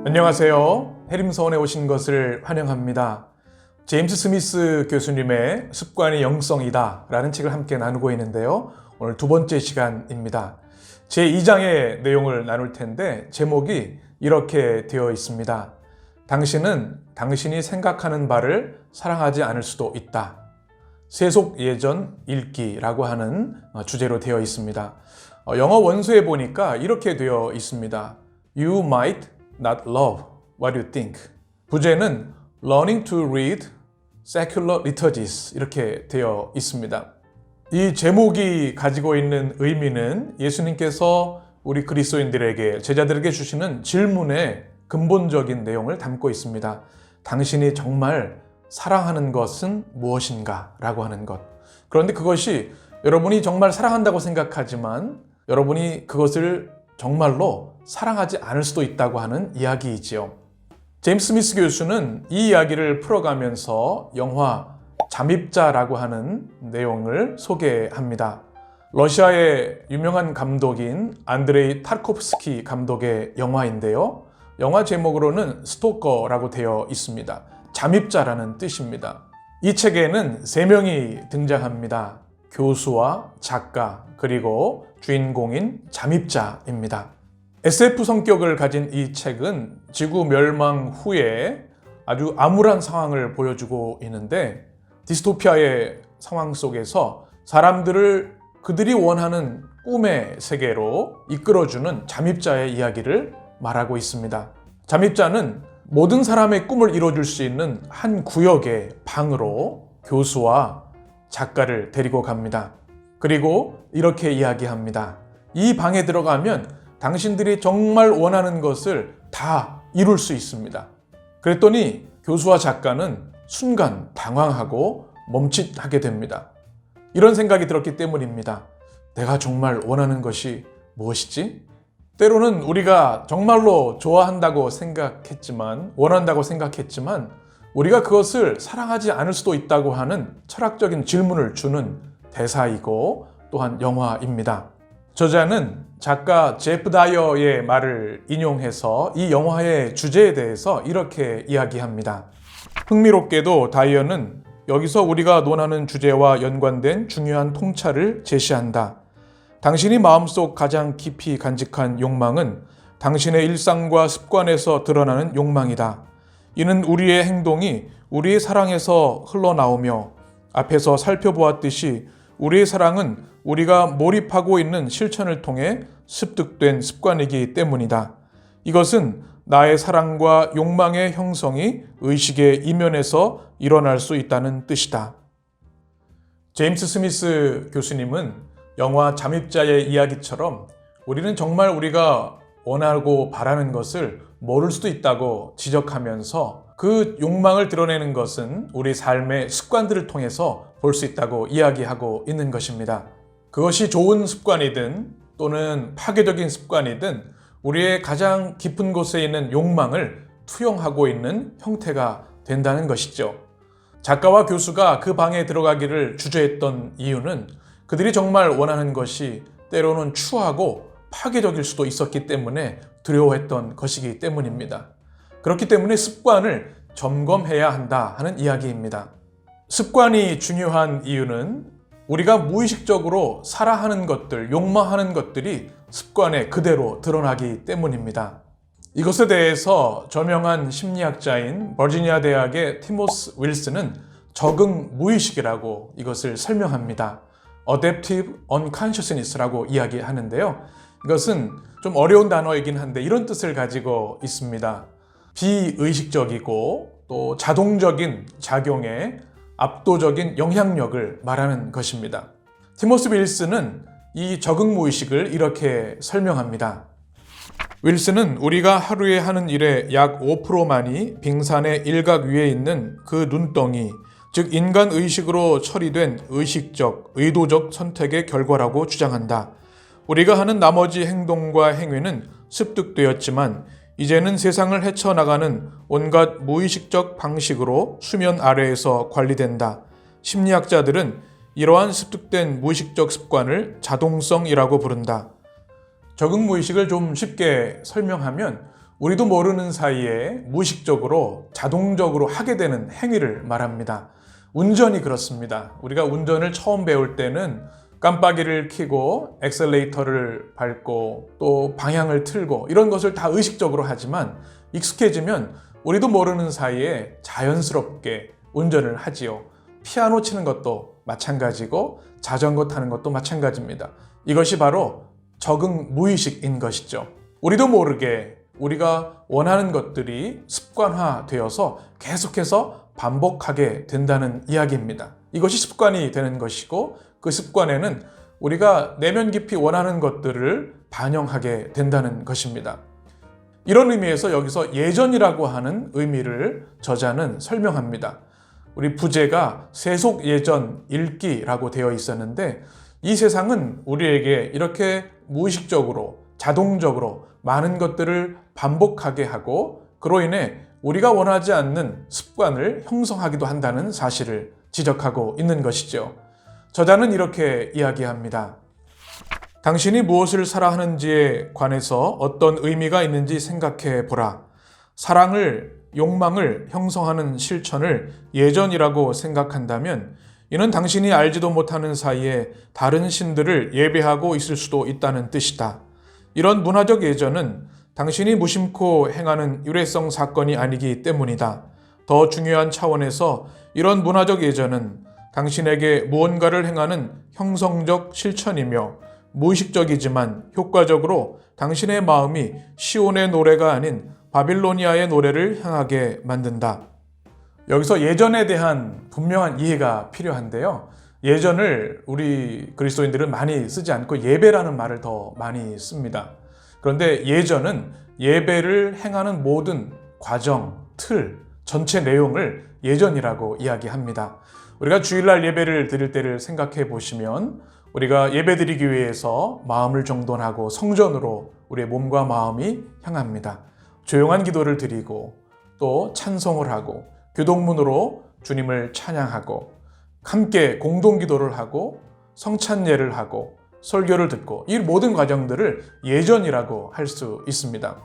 안녕하세요. 해림서원에 오신 것을 환영합니다. 제임스 스미스 교수님의 습관이 영성이다 라는 책을 함께 나누고 있는데요. 오늘 두 번째 시간입니다. 제2장의 내용을 나눌 텐데 제목이 이렇게 되어 있습니다. 당신은 당신이 생각하는 바를 사랑하지 않을 수도 있다. 세속 예전 읽기라고 하는 주제로 되어 있습니다. 영어 원서에 보니까 이렇게 되어 있습니다. You might not love what you think. 부제는 Learning to read secular liturgies 이렇게 되어 있습니다. 이 제목이 가지고 있는 의미는 예수님께서 우리 그리스도인들에게, 제자들에게 주시는 질문의 근본적인 내용을 담고 있습니다. 당신이 정말 사랑하는 것은 무엇인가? 라고 하는 것. 그런데 그것이 여러분이 정말 사랑한다고 생각하지만 여러분이 그것을 정말로 사랑하지 않을 수도 있다고 하는 이야기이지요. 제임스 스미스 교수는 이 이야기를 풀어가면서 영화 잠입자라고 하는 내용을 소개합니다. 러시아의 유명한 감독인 안드레이 타르코프스키 감독의 영화인데요. 영화 제목으로는 스토커라고 되어 있습니다. 잠입자라는 뜻입니다. 이 책에는 3명이 등장합니다. 교수와 작가, 그리고 주인공인 잠입자입니다. SF 성격을 가진 이 책은 지구 멸망 후에 아주 암울한 상황을 보여주고 있는데, 디스토피아의 상황 속에서 사람들을 그들이 원하는 꿈의 세계로 이끌어주는 잠입자의 이야기를 말하고 있습니다. 잠입자는 모든 사람의 꿈을 이뤄줄 수 있는 한 구역의 방으로 교수와 작가를 데리고 갑니다. 그리고 이렇게 이야기합니다. 이 방에 들어가면 당신들이 정말 원하는 것을 다 이룰 수 있습니다. 그랬더니 교수와 작가는 순간 당황하고 멈칫하게 됩니다. 이런 생각이 들었기 때문입니다. 내가 정말 원하는 것이 무엇이지? 때로는 우리가 정말로 좋아한다고 생각했지만, 원한다고 생각했지만 우리가 그것을 사랑하지 않을 수도 있다고 하는 철학적인 질문을 주는 대사이고 또한 영화입니다. 저자는 작가 제프 다이어의 말을 인용해서 이 영화의 주제에 대해서 이렇게 이야기합니다. 흥미롭게도 다이어는 여기서 우리가 논하는 주제와 연관된 중요한 통찰을 제시한다. 당신이 마음속 가장 깊이 간직한 욕망은 당신의 일상과 습관에서 드러나는 욕망이다. 이는 우리의 행동이 우리의 사랑에서 흘러나오며, 앞에서 살펴보았듯이 우리의 사랑은 우리가 몰입하고 있는 실천을 통해 습득된 습관이기 때문이다. 이것은 나의 사랑과 욕망의 형성이 의식의 이면에서 일어날 수 있다는 뜻이다. 제임스 스미스 교수님은 영화 잠입자의 이야기처럼 우리는 정말 우리가 원하고 바라는 것을 모를 수도 있다고 지적하면서 그 욕망을 드러내는 것은 우리 삶의 습관들을 통해서 볼 수 있다고 이야기하고 있는 것입니다. 그것이 좋은 습관이든 또는 파괴적인 습관이든 우리의 가장 깊은 곳에 있는 욕망을 투영하고 있는 형태가 된다는 것이죠. 작가와 교수가 그 방에 들어가기를 주저했던 이유는 그들이 정말 원하는 것이 때로는 추하고 파괴적일 수도 있었기 때문에 두려워했던 것이기 때문입니다. 그렇기 때문에 습관을 점검해야 한다 하는 이야기입니다. 습관이 중요한 이유는 우리가 무의식적으로 살아하는 것들, 욕망하는 것들이 습관에 그대로 드러나기 때문입니다. 이것에 대해서 저명한 심리학자인 버지니아 대학의 티모스 윌슨은 적응 무의식이라고 이것을 설명합니다. Adaptive Unconsciousness라고 이야기하는데요. 이것은 좀 어려운 단어이긴 한데 이런 뜻을 가지고 있습니다. 비의식적이고 또 자동적인 작용에 압도적인 영향력을 말하는 것입니다. 티모스 윌슨은 이 적응 무의식을 이렇게 설명합니다. 윌슨은 우리가 하루에 하는 일의 약 5%만이 빙산의 일각 위에 있는 그 눈덩이, 즉 인간 의식으로 처리된 의식적, 의도적 선택의 결과라고 주장한다. 우리가 하는 나머지 행동과 행위는 습득되었지만 이제는 세상을 헤쳐나가는 온갖 무의식적 방식으로 수면 아래에서 관리된다. 심리학자들은 이러한 습득된 무의식적 습관을 자동성이라고 부른다. 적응 무의식을 좀 쉽게 설명하면 우리도 모르는 사이에 무의식적으로 자동적으로 하게 되는 행위를 말합니다. 운전이 그렇습니다. 우리가 운전을 처음 배울 때는 깜빡이를 켜고 엑셀레이터를 밟고 또 방향을 틀고 이런 것을 다 의식적으로 하지만 익숙해지면 우리도 모르는 사이에 자연스럽게 운전을 하지요. 피아노 치는 것도 마찬가지고 자전거 타는 것도 마찬가지입니다. 이것이 바로 적응 무의식인 것이죠. 우리도 모르게 우리가 원하는 것들이 습관화되어서 계속해서 반복하게 된다는 이야기입니다. 이것이 습관이 되는 것이고 그 습관에는 우리가 내면 깊이 원하는 것들을 반영하게 된다는 것입니다. 이런 의미에서 여기서 예전이라고 하는 의미를 저자는 설명합니다. 우리 부제가 세속 예전 읽기라고 되어 있었는데 이 세상은 우리에게 이렇게 무의식적으로 자동적으로 많은 것들을 반복하게 하고 그로 인해 우리가 원하지 않는 습관을 형성하기도 한다는 사실을 지적하고 있는 것이죠. 저자는 이렇게 이야기합니다. 당신이 무엇을 사랑하는지에 관해서 어떤 의미가 있는지 생각해 보라. 사랑을, 욕망을 형성하는 실천을 예전이라고 생각한다면 이는 당신이 알지도 못하는 사이에 다른 신들을 예배하고 있을 수도 있다는 뜻이다. 이런 문화적 예전은 당신이 무심코 행하는 유래성 사건이 아니기 때문이다. 더 중요한 차원에서 이런 문화적 예전은 당신에게 무언가를 행하는 형성적 실천이며 무의식적이지만 효과적으로 당신의 마음이 시온의 노래가 아닌 바빌로니아의 노래를 향하게 만든다. 여기서 예전에 대한 분명한 이해가 필요한데요. 예전을 우리 그리스도인들은 많이 쓰지 않고 예배라는 말을 더 많이 씁니다. 그런데 예전은 예배를 행하는 모든 과정, 틀, 전체 내용을 예전이라고 이야기합니다. 우리가 주일날 예배를 드릴 때를 생각해 보시면 우리가 예배 드리기 위해서 마음을 정돈하고 성전으로 우리의 몸과 마음이 향합니다. 조용한 기도를 드리고 또 찬송을 하고 교동문으로 주님을 찬양하고 함께 공동기도를 하고 성찬예를 하고 설교를 듣고 이 모든 과정들을 예전이라고 할 수 있습니다.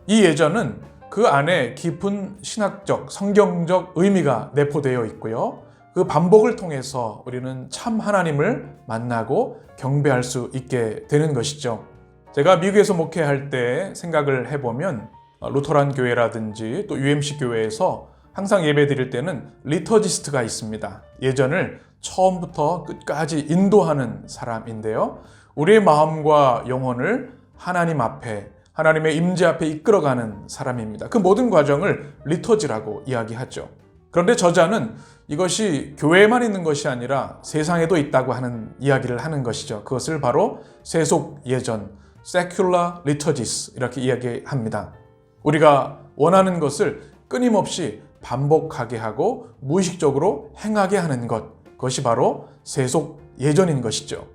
이 예전은 그 안에 깊은 신학적, 성경적 의미가 내포되어 있고요. 그 반복을 통해서 우리는 참 하나님을 만나고 경배할 수 있게 되는 것이죠. 제가 미국에서 목회할 때 생각을 해보면 루터란 교회라든지 또 UMC 교회에서 항상 예배 드릴 때는 리터지스트가 있습니다. 예전을 처음부터 끝까지 인도하는 사람인데요. 우리의 마음과 영혼을 하나님 앞에, 하나님의 임재 앞에 이끌어가는 사람입니다. 그 모든 과정을 리터지라고 이야기하죠. 그런데 저자는 이것이 교회에만 있는 것이 아니라 세상에도 있다고 하는 이야기를 하는 것이죠. 그것을 바로 세속 예전, secular liturgies 이렇게 이야기합니다. 우리가 원하는 것을 끊임없이 반복하게 하고 무의식적으로 행하게 하는 것, 그것이 바로 세속 예전인 것이죠.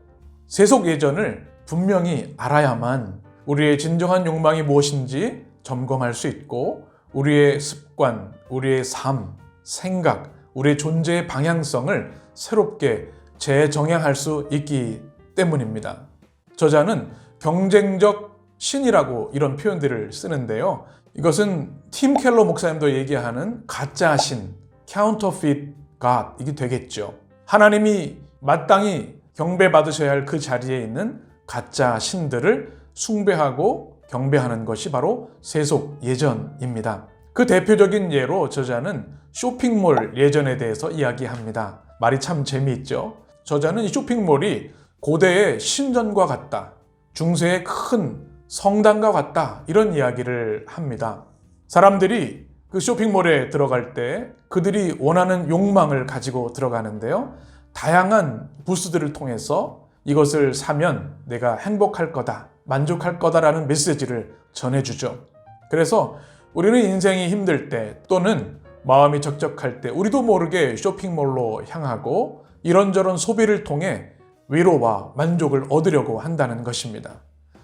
세속 예전을 분명히 알아야만 우리의 진정한 욕망이 무엇인지 점검할 수 있고 우리의 습관, 우리의 삶, 생각, 우리의 존재의 방향성을 새롭게 재정향할 수 있기 때문입니다. 저자는 경쟁적 신이라고 이런 표현들을 쓰는데요. 이것은 팀 켈러 목사님도 얘기하는 가짜 신, counterfeit God 이게 되겠죠. 하나님이 마땅히 경배받으셔야 할 그 자리에 있는 가짜 신들을 숭배하고 경배하는 것이 바로 세속 예전입니다. 그 대표적인 예로 저자는 쇼핑몰 예전에 대해서 이야기합니다. 말이 참 재미있죠. 저자는 이 쇼핑몰이 고대의 신전과 같다. 중세의 큰 성당과 같다. 이런 이야기를 합니다. 사람들이 그 쇼핑몰에 들어갈 때 그들이 원하는 욕망을 가지고 들어가는데요. 다양한 부스들을 통해서 이것을 사면 내가 행복할 거다, 만족할 거다라는 메시지를 전해주죠. 그래서 우리는 인생이 힘들 때 또는 마음이 적적할 때 우리도 모르게 쇼핑몰로 향하고 이런저런 소비를 통해 위로와 만족을 얻으려고 한다는 것입니다.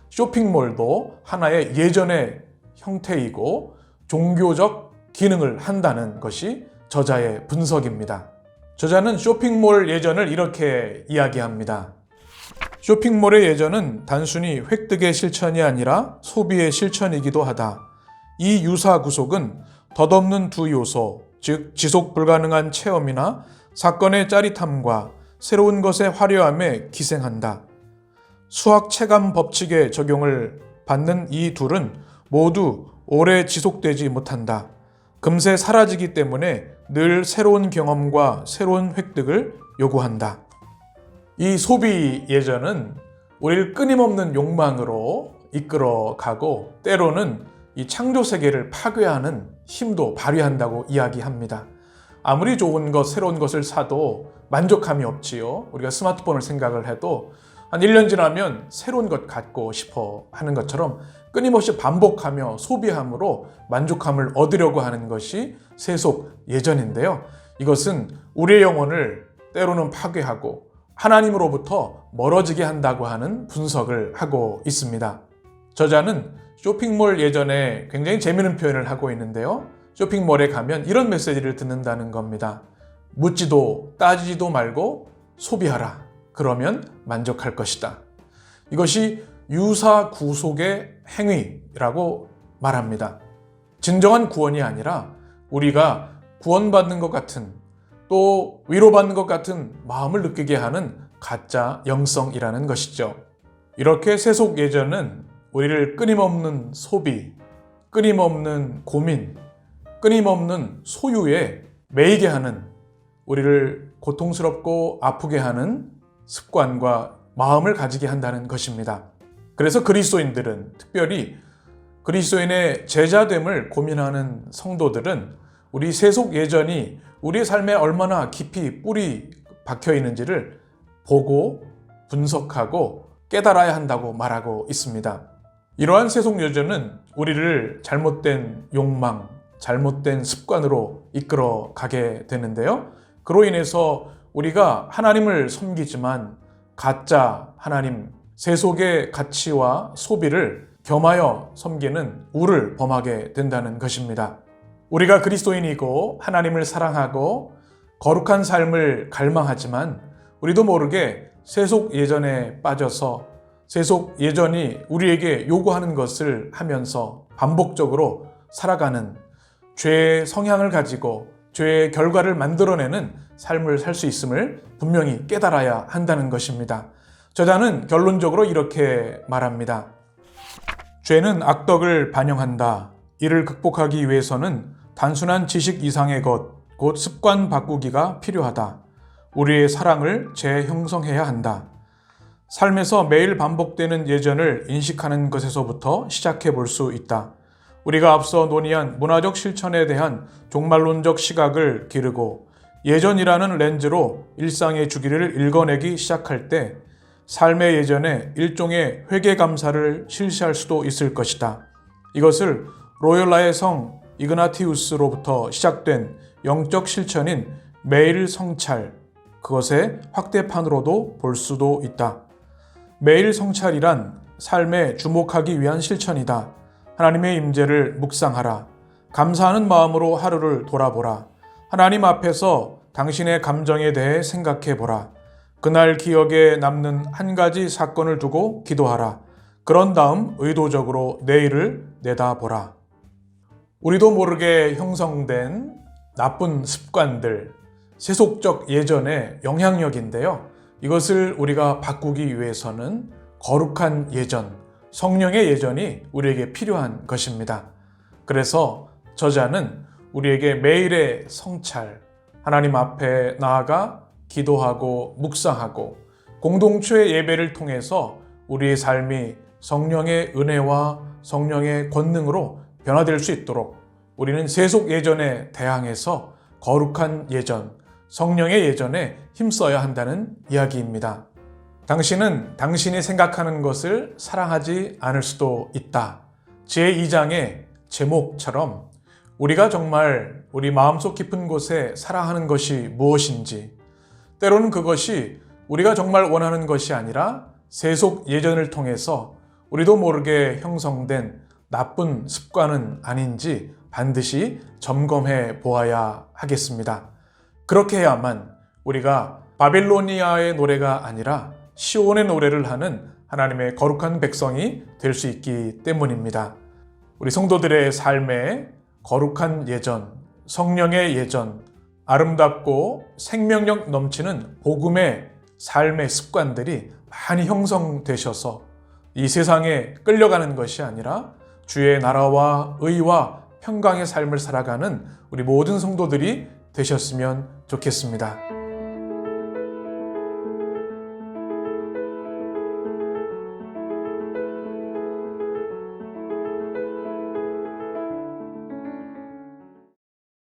쇼핑몰도 하나의 예전의 형태이고 종교적 기능을 한다는 것이 저자의 분석입니다. 저자는 쇼핑몰 예전을 이렇게 이야기합니다. 쇼핑몰의 예전은 단순히 획득의 실천이 아니라 소비의 실천이기도 하다. 이 유사 구속은 덧없는 두 요소, 즉 지속 불가능한 체험이나 사건의 짜릿함과 새로운 것의 화려함에 기생한다. 수학 체감 법칙의 적용을 받는 이 둘은 모두 오래 지속되지 못한다. 금세 사라지기 때문에 늘 새로운 경험과 새로운 획득을 요구한다. 이 소비 예전은 우리를 끊임없는 욕망으로 이끌어가고 때로는 이 창조 세계를 파괴하는 힘도 발휘한다고 이야기합니다. 아무리 좋은 것, 새로운 것을 사도 만족함이 없지요. 우리가 스마트폰을 생각을 해도 한 1년 지나면 새로운 것 갖고 싶어 하는 것처럼 끊임없이 반복하며 소비함으로 만족함을 얻으려고 하는 것이 세속 예전인데요. 이것은 우리의 영혼을 때로는 파괴하고 하나님으로부터 멀어지게 한다고 하는 분석을 하고 있습니다. 저자는 쇼핑몰 예전에 굉장히 재미있는 표현을 하고 있는데요. 쇼핑몰에 가면 이런 메시지를 듣는다는 겁니다. 묻지도 따지지도 말고 소비하라. 그러면 만족할 것이다. 이것이 유사 구속의 행위라고 말합니다. 진정한 구원이 아니라 우리가 구원받는 것 같은 또 위로받는 것 같은 마음을 느끼게 하는 가짜 영성이라는 것이죠. 이렇게 세속 예전은 우리를 끊임없는 소비, 끊임없는 고민, 끊임없는 소유에 매이게 하는 우리를 고통스럽고 아프게 하는 습관과 마음을 가지게 한다는 것입니다. 그래서 그리스도인들은 특별히 그리스도인의 제자됨을 고민하는 성도들은 우리 세속 예전이 우리의 삶에 얼마나 깊이 뿌리 박혀 있는지를 보고 분석하고 깨달아야 한다고 말하고 있습니다. 이러한 세속 예전은 우리를 잘못된 욕망, 잘못된 습관으로 이끌어 가게 되는데요. 그로 인해서 우리가 하나님을 섬기지만 가짜 하나님, 세속의 가치와 소비를 겸하여 섬기는 우를 범하게 된다는 것입니다. 우리가 그리스도인이고 하나님을 사랑하고 거룩한 삶을 갈망하지만 우리도 모르게 세속 예전에 빠져서 세속 예전이 우리에게 요구하는 것을 하면서 반복적으로 살아가는 죄의 성향을 가지고 죄의 결과를 만들어내는 삶을 살 수 있음을 분명히 깨달아야 한다는 것입니다. 저자는 결론적으로 이렇게 말합니다. 죄는 악덕을 반영한다. 이를 극복하기 위해서는 단순한 지식 이상의 것, 곧 습관 바꾸기가 필요하다. 우리의 사랑을 재형성해야 한다. 삶에서 매일 반복되는 예전을 인식하는 것에서부터 시작해 볼 수 있다. 우리가 앞서 논의한 문화적 실천에 대한 종말론적 시각을 기르고 예전이라는 렌즈로 일상의 주기를 읽어내기 시작할 때 삶의 예전에 일종의 회개감사를 실시할 수도 있을 것이다. 이것을 로열라의 성 이그나티우스로부터 시작된 영적 실천인 매일 성찰, 그것의 확대판으로도 볼 수도 있다. 매일 성찰이란 삶에 주목하기 위한 실천이다. 하나님의 임재를 묵상하라. 감사하는 마음으로 하루를 돌아보라. 하나님 앞에서 당신의 감정에 대해 생각해보라. 그날 기억에 남는 한 가지 사건을 두고 기도하라. 그런 다음 의도적으로 내일을 내다보라. 우리도 모르게 형성된 나쁜 습관들, 세속적 예전의 영향력인데요. 이것을 우리가 바꾸기 위해서는 거룩한 예전, 성령의 예전이 우리에게 필요한 것입니다. 그래서 저자는 우리에게 매일의 성찰, 하나님 앞에 나아가 기도하고 묵상하고 공동체의 예배를 통해서 우리의 삶이 성령의 은혜와 성령의 권능으로 변화될 수 있도록 우리는 세속 예전에 대항해서 거룩한 예전, 성령의 예전에 힘써야 한다는 이야기입니다. 당신은 당신이 생각하는 것을 사랑하지 않을 수도 있다. 제2장의 제목처럼 우리가 정말 우리 마음속 깊은 곳에 사랑하는 것이 무엇인지, 때로는 그것이 우리가 정말 원하는 것이 아니라 세속 예전을 통해서 우리도 모르게 형성된 나쁜 습관은 아닌지 반드시 점검해 보아야 하겠습니다. 그렇게 해야만 우리가 바빌로니아의 노래가 아니라 시온의 노래를 하는 하나님의 거룩한 백성이 될 수 있기 때문입니다. 우리 성도들의 삶에 거룩한 예전, 성령의 예전, 아름답고 생명력 넘치는 복음의 삶의 습관들이 많이 형성되셔서 이 세상에 끌려가는 것이 아니라 주의 나라와 의와 평강의 삶을 살아가는 우리 모든 성도들이 되셨으면 좋겠습니다.